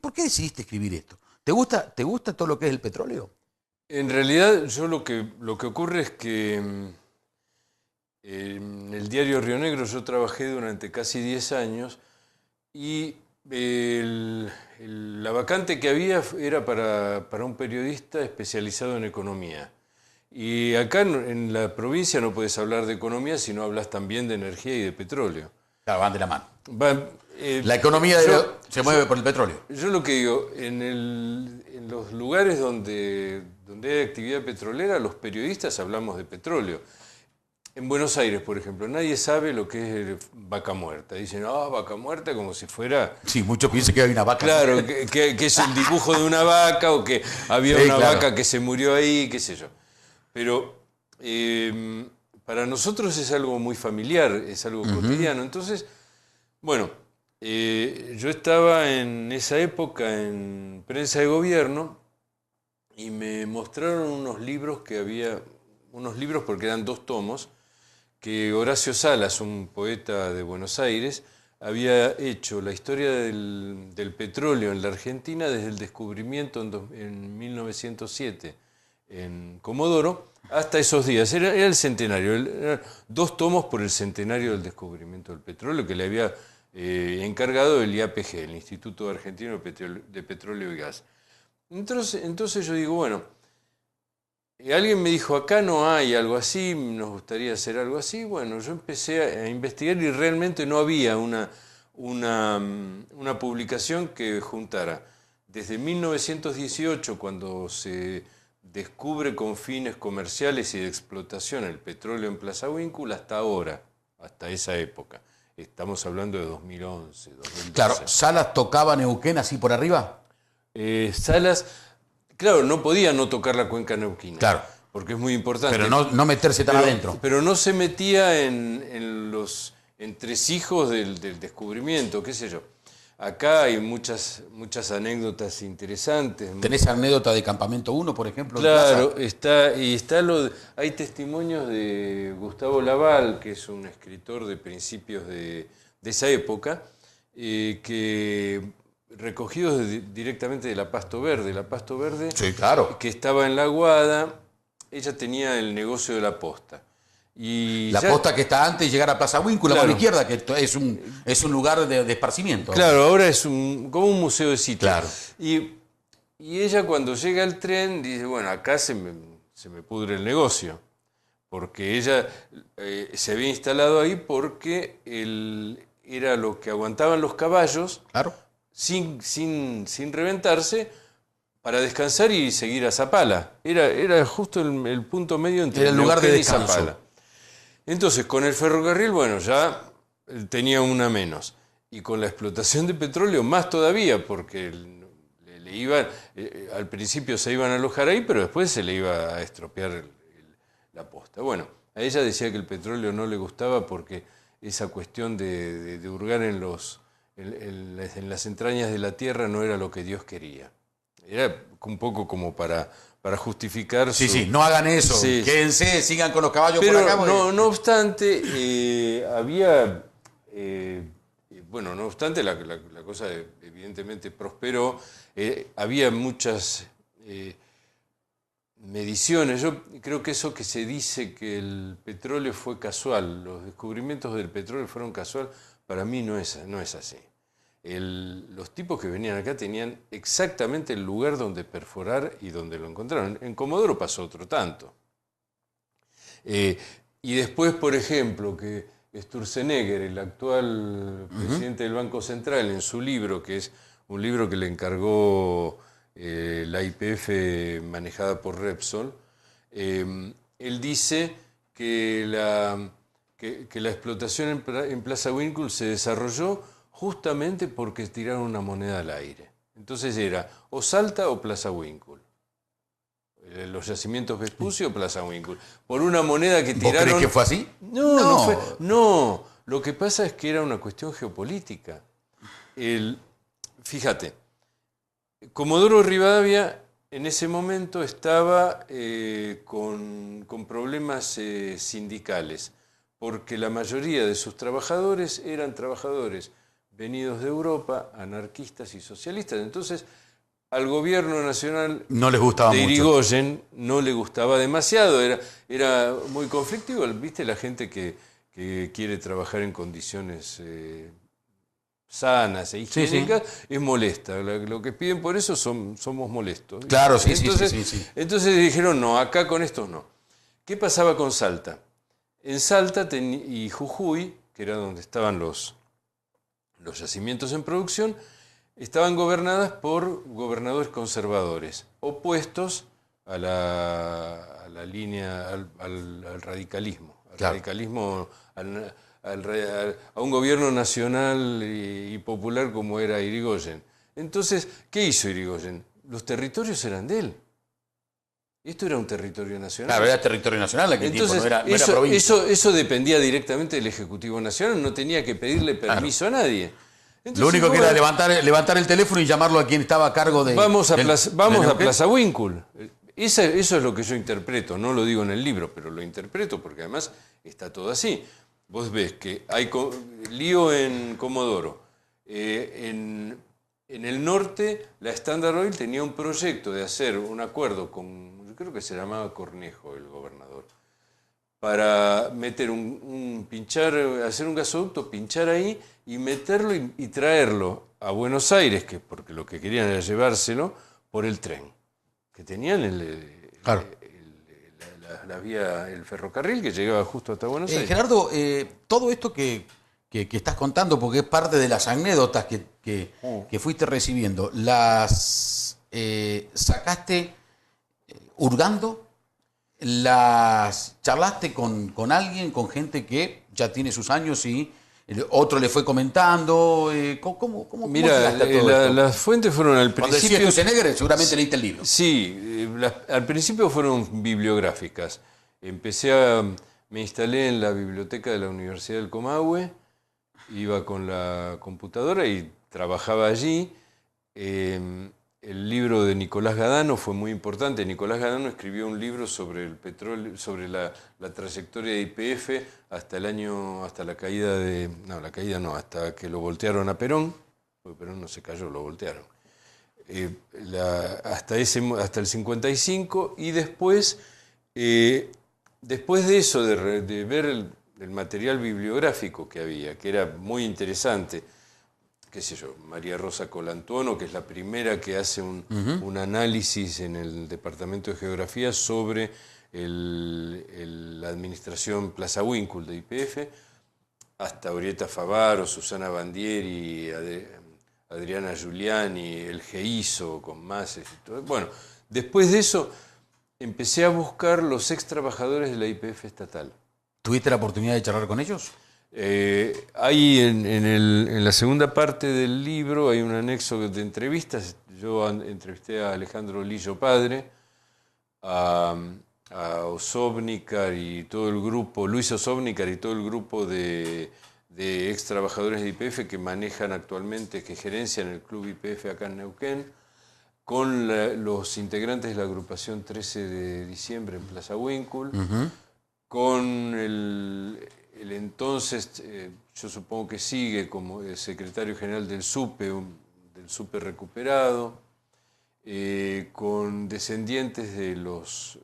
¿Por qué decidiste escribir esto? Te gusta todo lo que es el petróleo? En realidad, yo lo que ocurre es que en el diario Río Negro yo trabajé durante casi 10 años y la vacante que había era para un periodista especializado en economía. Y acá en la provincia no puedes hablar de economía si no hablas también de energía y de petróleo. Claro, van de la mano. Va- La economía se mueve por el petróleo. Yo lo que digo, en los lugares donde hay actividad petrolera, los periodistas hablamos de petróleo. En Buenos Aires, por ejemplo, nadie sabe lo que es vaca muerta. Dicen, vaca muerta, como si fuera... Sí, muchos piensan que hay una vaca. Claro, que es el dibujo de una vaca o que había una vaca que se murió ahí, qué sé yo. Pero para nosotros es algo muy familiar, es algo cotidiano. Entonces, bueno, yo estaba en esa época en prensa de gobierno y me mostraron unos libros porque eran 2 tomos, que Horacio Salas, un poeta de Buenos Aires, había hecho la historia del petróleo en la Argentina desde el descubrimiento en 1907 en Comodoro hasta esos días. Era el centenario, eran 2 tomos por el centenario del descubrimiento del petróleo que le había encargado el IAPG, el Instituto Argentino de Petróleo y Gas. Entonces yo digo, bueno, alguien me dijo, acá no hay algo así, nos gustaría hacer algo así. Bueno, yo empecé a investigar y realmente no había una publicación que juntara desde 1918, cuando se descubre con fines comerciales y de explotación el petróleo en Plaza Huíncul, hasta ahora, hasta esa época. Estamos hablando de 2011, 2012. Claro, ¿Salas tocaba Neuquén así por arriba? Salas, claro, no podía no tocar la cuenca neuquina. Claro. Porque es muy importante. Pero no meterse tan adentro. Pero no se metía en los entresijos del descubrimiento, qué sé yo. Acá hay muchas anécdotas interesantes. ¿Tenés anécdota de Campamento 1, por ejemplo? Claro, hay testimonios de Gustavo Laval, que es un escritor de principios de esa época, que recogidos directamente de la Pasto Verde. La Pasto Verde, sí, claro, que estaba en La Aguada, ella tenía el negocio de la posta. Y la posta que está antes de llegar a Plaza Huíncul, claro, a mano izquierda, que es un lugar de esparcimiento. Claro, ahora es como un museo de sitio. Claro. Y ella cuando llega al tren dice, bueno, acá se me pudre el negocio. Porque ella se había instalado ahí porque era lo que aguantaban los caballos, claro, sin reventarse, para descansar y seguir a Zapala. Era justo el punto medio entre era el lugar de descanso y Zapala. Entonces, con el ferrocarril, bueno, ya tenía una menos. Y con la explotación de petróleo, más todavía, porque al principio se iban a alojar ahí, pero después se le iba a estropear la posta. Bueno, a ella decía que el petróleo no le gustaba porque esa cuestión de hurgar en las entrañas de la tierra no era lo que Dios quería. Era un poco como para justificar Sí, no hagan eso, sí, quédense, sigan con los caballos pero por acá. No obstante, no obstante, la cosa evidentemente prosperó, había muchas mediciones. Yo creo que eso que se dice que el petróleo fue casual, los descubrimientos del petróleo fueron casual, para mí no es así. Los tipos que venían acá tenían exactamente el lugar donde perforar y donde lo encontraron. En Comodoro pasó otro tanto. Y después, por ejemplo, que Sturzenegger, el actual presidente del Banco Central, en su libro, que es un libro que le encargó la YPF manejada por Repsol, él dice que la explotación en Plaza Huíncul se desarrolló justamente porque tiraron una moneda al aire. Entonces era o Salta o Plaza Huíncul. Los yacimientos Vespucio o Plaza Huíncul. Por una moneda que tiraron... ¿Vos crees que fue así? No fue. No, lo que pasa es que era una cuestión geopolítica. Fíjate, Comodoro Rivadavia en ese momento estaba con problemas sindicales, porque la mayoría de sus trabajadores eran trabajadores venidos de Europa, anarquistas y socialistas. Entonces, al gobierno nacional no les gustaba de mucho. Irigoyen no le gustaba demasiado, era muy conflictivo. ¿Viste? La gente que quiere trabajar en condiciones sanas e higiénicas, es molesta. Lo que piden por eso somos molestos. Claro, sí, entonces, sí. Entonces dijeron, no, acá con estos no. ¿Qué pasaba con Salta? En Salta y Jujuy, que era donde estaban los yacimientos en producción, estaban gobernadas por gobernadores conservadores, opuestos a la línea, al radicalismo. Claro. Radicalismo, a un gobierno nacional y popular como era Irigoyen. Entonces, ¿qué hizo Irigoyen? Los territorios eran de él. Esto era un territorio nacional. Claro, era territorio nacional aquel tiempo, no era eso, provincia. eso dependía directamente del Ejecutivo Nacional, no tenía que pedirle permiso a nadie. Entonces, lo único que era levantar el teléfono y llamarlo a quien estaba a cargo de... Vamos a Plaza Winkle. Eso es lo que yo interpreto, no lo digo en el libro, pero lo interpreto porque además está todo así. Vos ves que hay lío en Comodoro. En el norte, la Standard Oil tenía un proyecto de hacer un acuerdo con, yo creo que se llamaba Cornejo, el gobernador, para meter hacer un gasoducto, pinchar ahí y meterlo y traerlo a Buenos Aires, porque lo que querían era llevárselo por el tren, que tenían la vía, el ferrocarril que llegaba justo hasta Buenos Aires. Gerardo, todo esto que estás contando, porque es parte de las anécdotas que fuiste recibiendo, ¿las sacaste hurgando? ¿Las charlaste con alguien, con gente que ya tiene sus años y otro le fue comentando? ¿Cómo Mira, las fuentes fueron al Cuando principio... decías Schwarzenegger, seguramente leíste el libro. Sí, al principio fueron bibliográficas. Me instalé en la biblioteca de la Universidad del Comahue, iba con la computadora y trabajaba allí. El libro de Nicolás Gadano fue muy importante. Nicolás Gadano escribió un libro sobre el petróleo, sobre la trayectoria de YPF hasta la caída de... No, la caída no, hasta que lo voltearon a Perón, porque Perón no se cayó, lo voltearon. Hasta el 55, y después de eso, de ver el material bibliográfico que había, que era muy interesante, qué sé yo, María Rosa Colantuono, que es la primera que hace un análisis en el Departamento de Geografía sobre la administración Plaza Winkle de YPF, hasta Orieta Favaro, Susana Bandieri, Adriana Giuliani, el Geiso, con Mases y todo. Bueno, después de eso empecé a buscar los ex trabajadores de la YPF estatal. ¿Tuviste la oportunidad de charlar con ellos? Hay en la segunda parte del libro hay un anexo de entrevistas. Yo entrevisté a Alejandro Lillo Padre, a Osobnikar y todo el grupo, Luis Osobnikar y todo el grupo de ex trabajadores de YPF que manejan actualmente, que gerencian el club YPF acá en Neuquén, con los integrantes de la agrupación 13 de diciembre en Plaza Winkle, con el entonces, yo supongo que sigue como el secretario general del SUPE recuperado, con descendientes de los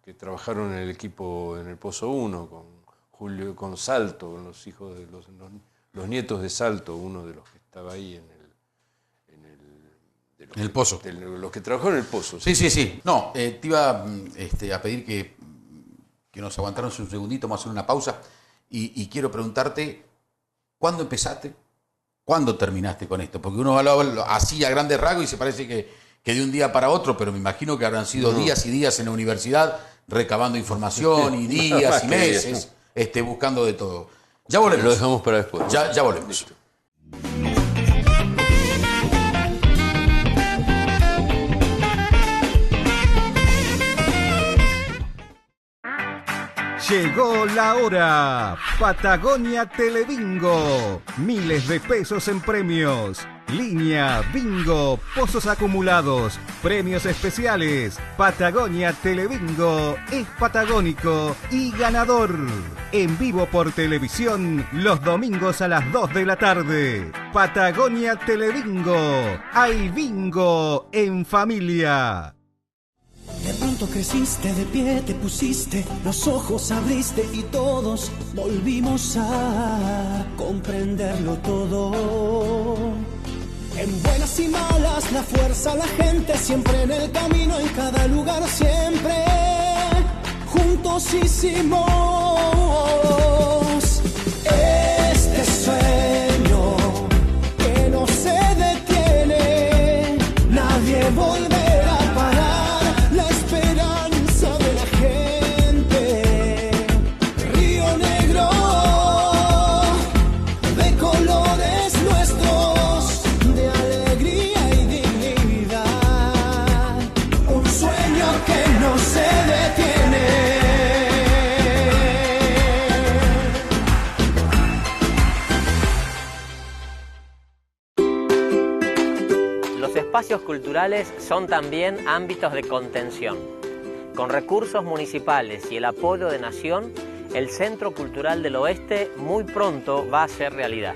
que trabajaron en el equipo en el Pozo 1, con Salto, con los hijos de los nietos de Salto, uno de los que estaba ahí en el Pozo. De los que trabajaron en el Pozo. Sí. No, te iba a pedir que nos aguantaron un segundito, vamos a hacer una pausa. Y quiero preguntarte, ¿cuándo empezaste? ¿Cuándo terminaste con esto? Porque uno habla así a grandes rasgos y se parece que de un día para otro, pero me imagino que habrán sido días y días en la universidad recabando información y días y meses buscando de todo. Ya volvemos. Lo dejamos para después. Ya volvemos. Listo. Llegó la hora. Patagonia Telebingo. Miles de pesos en premios. Línea, bingo, pozos acumulados, premios especiales. Patagonia Telebingo es patagónico y ganador. En vivo por televisión los domingos a las 2 de la tarde. Patagonia Telebingo. Hay bingo en familia. De pronto creciste, de pie te pusiste, los ojos abriste y todos volvimos a comprenderlo todo. En buenas y malas, la fuerza, la gente, siempre en el camino, en cada lugar, siempre juntos hicimos este sueño que no se detiene, nadie volverá a parar la esperanza de la gente. Río Negro de colores nuestros, de alegría y dignidad, un sueño que no se detiene. Los espacios culturales son también ámbitos de contención. Con recursos municipales y el apoyo de Nación, el Centro Cultural del Oeste muy pronto va a ser realidad.